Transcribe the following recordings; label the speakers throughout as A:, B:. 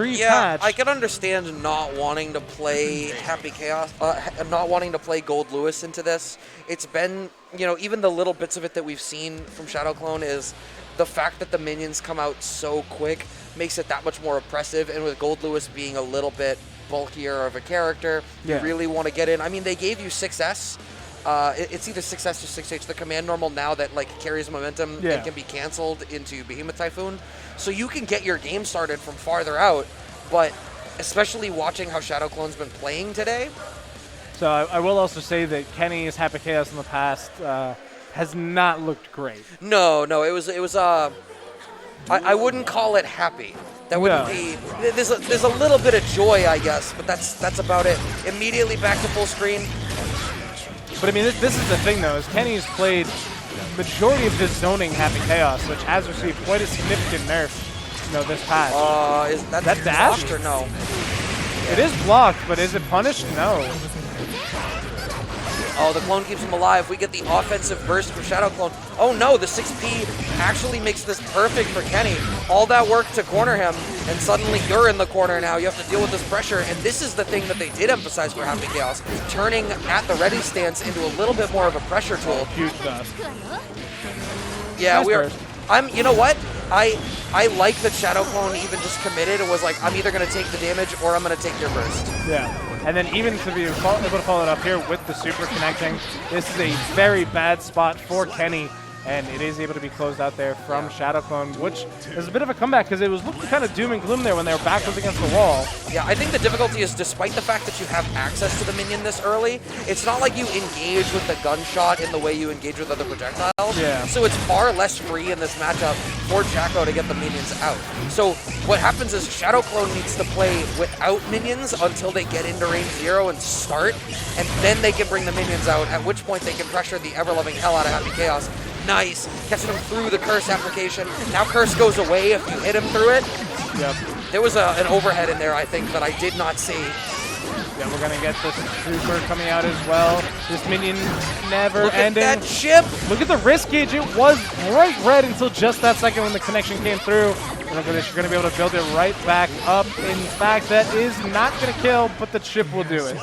A: pre-patch.
B: I can understand not wanting to play Happy Chaos, not wanting to play Goldlewis into this. It's been, even the little bits of it that we've seen from ShadowKlone is the fact that the minions come out so quick makes it that much more oppressive, and with Goldlewis being a little bit bulkier of a character, you really want to get in. I mean, they gave you 6S. It's either 6S or 6H, the command normal now that carries momentum and can be canceled into Behemoth Typhoon. So you can get your game started from farther out, but especially watching how ShadowKlone's been playing today.
A: So I will also say that Kenny's Happy Chaos in the past has not looked great.
B: No, it was I wouldn't call it happy. That wouldn't be. There's a little bit of joy, I guess, but that's about it. Immediately back to full screen.
A: But I mean, this is the thing though, is Kenny's played majority of his zoning Happy Chaos, which has received quite a significant nerf, this patch.
B: Is that
A: dash
B: blocked or no?
A: It is blocked, but is it punished? No.
B: Oh, the clone keeps him alive. We get the offensive burst from ShadowKlone. Oh no, the 6P actually makes this perfect for Kenny. All that work to corner him, and suddenly you're in the corner now. You have to deal with this pressure, and this is the thing that they did emphasize for Happy Chaos, turning at the ready stance into a little bit more of a pressure tool.
A: Huge dust.
B: Yeah,
A: nice
B: you know what? I like that ShadowKlone even just committed. It was like, I'm either going to take the damage or I'm going to take your burst.
A: Yeah. And then even to be able to follow it up here with the super connecting, this is a very bad spot for Kenny, and it is able to be closed out there from ShadowKlone, which is a bit of a comeback because it was looking kind of doom and gloom there when they were backwards against the wall.
B: Yeah, I think the difficulty is despite the fact that you have access to the minion this early, it's not like you engage with the gunshot in the way you engage with other projectiles.
A: Yeah.
B: So it's far less free in this matchup for Jacko to get the minions out. So what happens is ShadowKlone needs to play without minions until they get into range 0 and start, and then they can bring the minions out, at which point they can pressure the ever-loving hell out of Happy Chaos. Nice. Catching him through the curse application. Now curse goes away if you hit him through it.
A: Yep.
B: There was an overhead in there, I think, that I did not see.
A: Yeah, we're going to get this super coming out as well. This minion never
B: Look
A: ending.
B: at that chip.
A: Look at the risk gauge. It was bright red until just that second when the connection came through. And look at this. You're going to be able to build it right back up. In fact, that is not going to kill, but the chip will do it.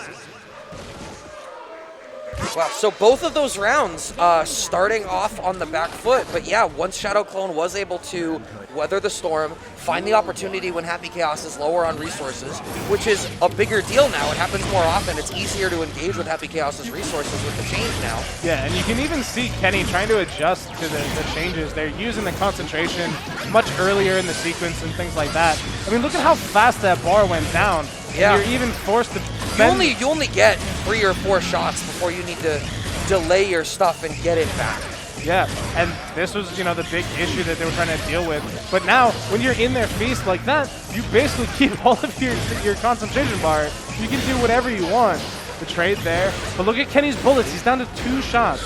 B: Wow, so both of those rounds starting off on the back foot, but yeah, once ShadowKlone was able to weather the storm, find the opportunity when Happy Chaos is lower on resources, which is a bigger deal now. It happens more often. It's easier to engage with Happy Chaos's resources with the change now.
A: Yeah, and you can even see Kenny trying to adjust to the changes. They're using the concentration much earlier in the sequence and things like that. I mean, look at how fast that bar went down.
B: Yeah.
A: You're even forced to
B: You only get 3 or 4 shots before you need to delay your stuff and get it back.
A: Yeah, and this was, the big issue that they were trying to deal with. But now, when you're in their feast like that, you basically keep all of your concentration bar. You can do whatever you want. The trade there. But look at Kenny's bullets. He's down to 2 shots.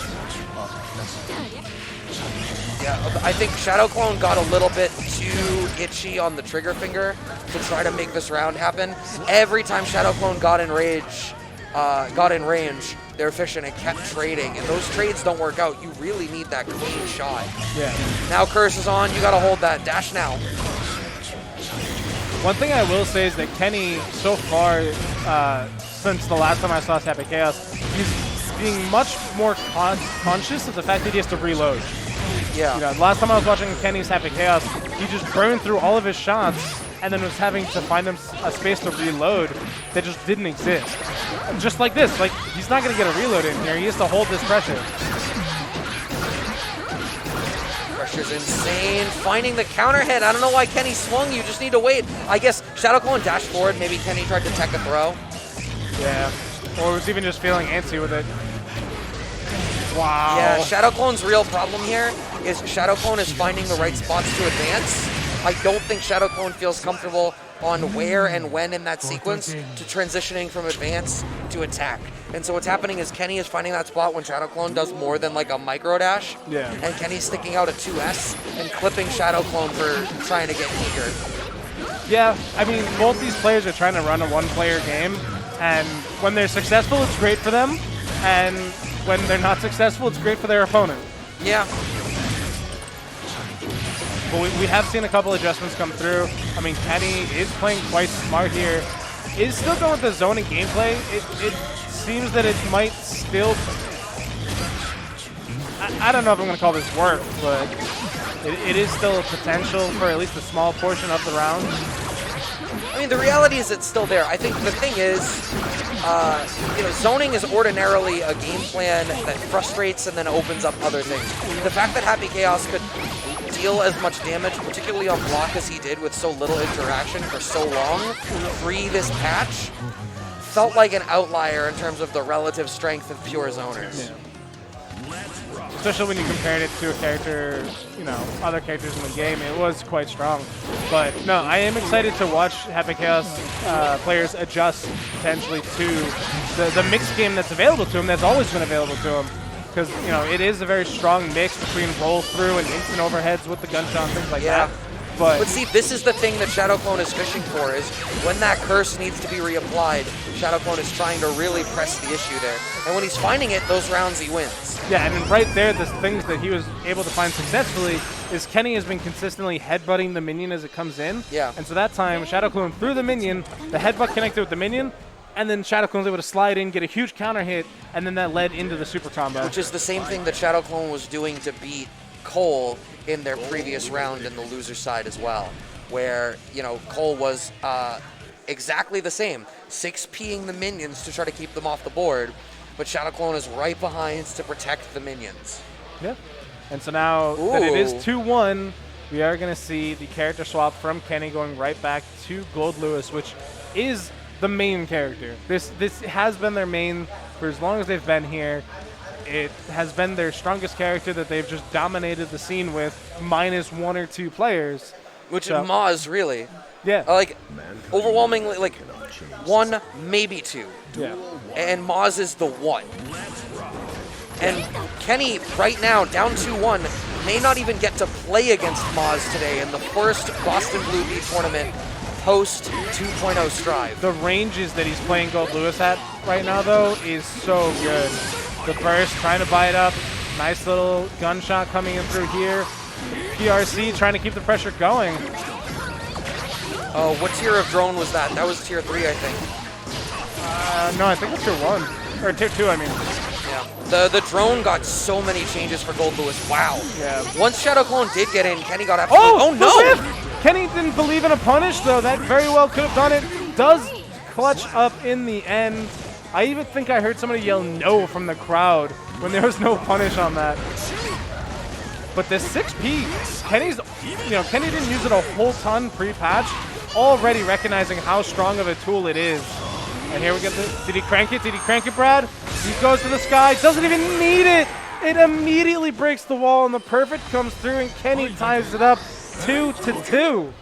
B: Yeah, I think ShadowKlone got a little bit too itchy on the trigger finger to try to make this round happen. Every time ShadowKlone got in range, they're efficient and kept trading, and those trades don't work out. You really need that clean shot.
A: Yeah.
B: Now curse is on. You got to hold that dash now.
A: One thing I will say is that Kenny, so far, since the last time I saw Happy Chaos, he's being much more conscious of the fact that he has to reload.
B: Yeah.
A: Last time I was watching Kenny's Happy Chaos, he just burned through all of his shots and then was having to find him a space to reload that just didn't exist. And just like this, he's not going to get a reload in here. He has to hold this pressure.
B: Pressure's insane. Finding the counter hit. I don't know why Kenny swung. You just need to wait. I guess ShadowKlone dashed forward. Maybe Kenny tried to tech a throw.
A: Yeah. Or was even just feeling antsy with it. Wow.
B: Yeah, ShadowKlone's real problem here is ShadowKlone is finding the right spots to advance. I don't think ShadowKlone feels comfortable on where and when in that sequence to transitioning from advance to attack. And so what's happening is Kenny is finding that spot when ShadowKlone does more than a micro dash.
A: Yeah.
B: And Kenny's sticking out a 2S and clipping ShadowKlone for trying to get eager.
A: Yeah, I mean, both these players are trying to run a one-player game, and when they're successful, it's great for them, and when they're not successful, it's great for their opponent.
B: Yeah.
A: but we have seen a couple adjustments come through. I mean, Kenny is playing quite smart here. Is still going with the zoning gameplay. It seems that it might still... I don't know if I'm going to call this work, but it is still a potential for at least a small portion of the round.
B: I mean, the reality is it's still there. I think the thing is, zoning is ordinarily a game plan that frustrates and then opens up other things. The fact that Happy Chaos could deal as much damage, particularly on block as he did with so little interaction for so long, pre this patch, felt like an outlier in terms of the relative strength of pure zoners.
A: Yeah. Especially when you compared it to a character, other characters in the game, it was quite strong. But no, I am excited to watch Happy Chaos players adjust potentially to the mixed game that's available to them, that's always been available to them. Because, it is a very strong mix between roll through and instant overheads with the gunshot and things like that. But
B: see, this is the thing that ShadowKlone is fishing for, is when that curse needs to be reapplied, ShadowKlone is trying to really press the issue there. And when he's finding it, those rounds he wins.
A: Yeah, and right there, the things that he was able to find successfully is Kenny has been consistently headbutting the minion as it comes in.
B: Yeah.
A: And so that time, ShadowKlone threw the minion, the headbutt connected with the minion, and then ShadowKlone was able to slide in, get a huge counter hit, and then that led into the super combo.
B: Which is the same thing that ShadowKlone was doing to beat Cole in their previous round in the loser side as well, where, Cole was exactly the same, 6P'ing the minions to try to keep them off the board, but ShadowKlone is right behind to protect the minions.
A: Yeah. And so now that it is 2-1, we are going to see the character swap from Kenny going right back to Goldlewis, which is the main character. This has been their main for as long as they've been here. It has been their strongest character that they've just dominated the scene with, minus 1 or 2 players.
B: Which is Maz, really.
A: Yeah.
B: Overwhelmingly, 1, maybe 2.
A: Yeah.
B: And Maz is the 1. And Kenny, right now, down 2-1, may not even get to play against Maz today in the first Boston Blue Bee tournament post 2.0 Strive.
A: The ranges that he's playing Goldlewis at right now, though, is so good. The burst, trying to buy it up. Nice little gunshot coming in through here. PRC trying to keep the pressure going.
B: Oh, what tier of drone was that? That was tier 3, I think.
A: No, I think it's tier 1. Or tier 2, I mean.
B: Yeah. The drone got so many changes for Goldlewis. Wow.
A: Yeah.
B: Once ShadowKlone did get in, Kenny got absolutely...
A: Oh
B: no!
A: Whiff! Kenny didn't believe in a punish, though. That very well could have done it. Does clutch up in the end. I even think I heard somebody yell no from the crowd when there was no punish on that. But this 6P, Kenny didn't use it a whole ton pre-patch, already recognizing how strong of a tool it is. And here we get did he crank it? Did he crank it, Brad? He goes to the sky, doesn't even need it. It immediately breaks the wall and the perfect comes through and Kenny ties it up 2-2.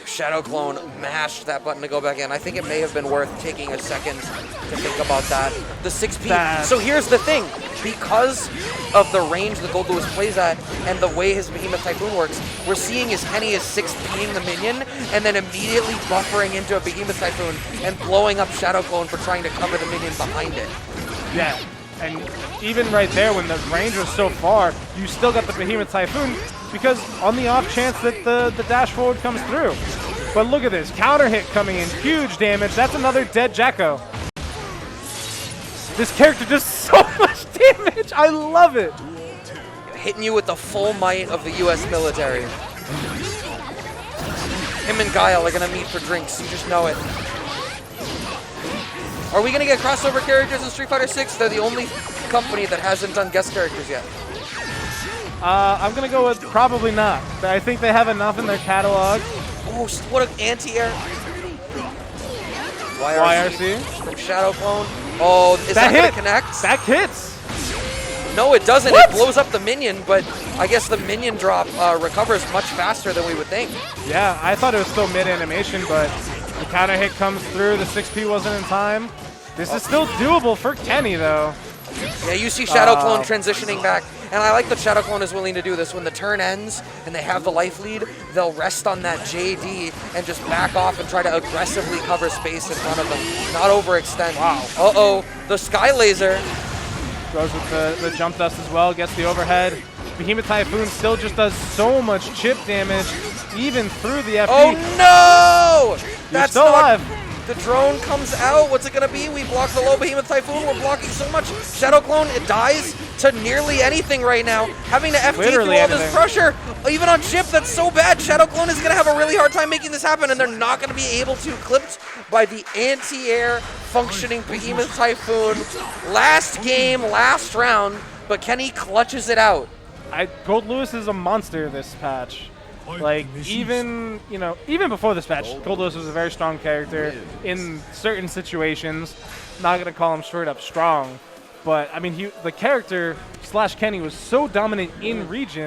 B: ShadowKlone mashed that button to go back in. I think it may have been worth taking a second to think about that. The 6P. So here's the thing. Because of the range that Goldlewis plays at and the way his Behemoth Typhoon works, we're seeing his Kenny is 6P'ing the minion and then immediately buffering into a Behemoth Typhoon and blowing up ShadowKlone for trying to cover the minion behind it.
A: Yeah. And even right there, when the range was so far, you still got the Behemoth Typhoon because on the off chance that the dash forward comes through. But look at this, counter hit coming in, huge damage. That's another dead Jacko. This character does so much damage. I love it.
B: Hitting you with the full might of the U.S. military. Him and Guile are going to meet for drinks. You just know it. Are we going to get crossover characters in Street Fighter 6? They're the only company that hasn't done guest characters yet.
A: I'm going to go with probably not. I think they have enough in their catalog.
B: Oh, what an anti-air.
A: YRC
B: from ShadowKlone. Oh, is that going to connect?
A: That hits.
B: No, it doesn't. What? It blows up the minion, but I guess the minion drop recovers much faster than we would think.
A: Yeah, I thought it was still mid-animation, but the counter hit comes through. The 6P wasn't in time. This is still doable for Kenny, though.
B: Yeah, you see ShadowKlone transitioning back. And I like that ShadowKlone is willing to do this. When the turn ends and they have the life lead, they'll rest on that JD and just back off and try to aggressively cover space in front of them, not overextend.
A: Wow.
B: Uh-oh, the Sky Laser.
A: Goes with the jump dust as well, gets the overhead. Behemoth Typhoon still just does so much chip damage, even through the FP.
B: Oh no! That's
A: still
B: not.
A: alive.
B: The drone comes out. What's it gonna be? We block the low Behemoth Typhoon. We're blocking so much. ShadowKlone, it dies to nearly anything right now. Having to FT
A: Literally
B: through all this
A: anything.
B: pressure, even on chip, that's so bad. ShadowKlone is gonna have a really hard time making this happen, and they're not gonna be able to, clipped by the anti-air functioning Behemoth Typhoon. Last game, last round, but Kenny clutches it out.
A: Goldlewis is a monster this patch. Like, even before this patch, Goldlewis was a very strong character in certain situations. Not going to call him straight up strong, but, I mean, the character / Kenny was so dominant in region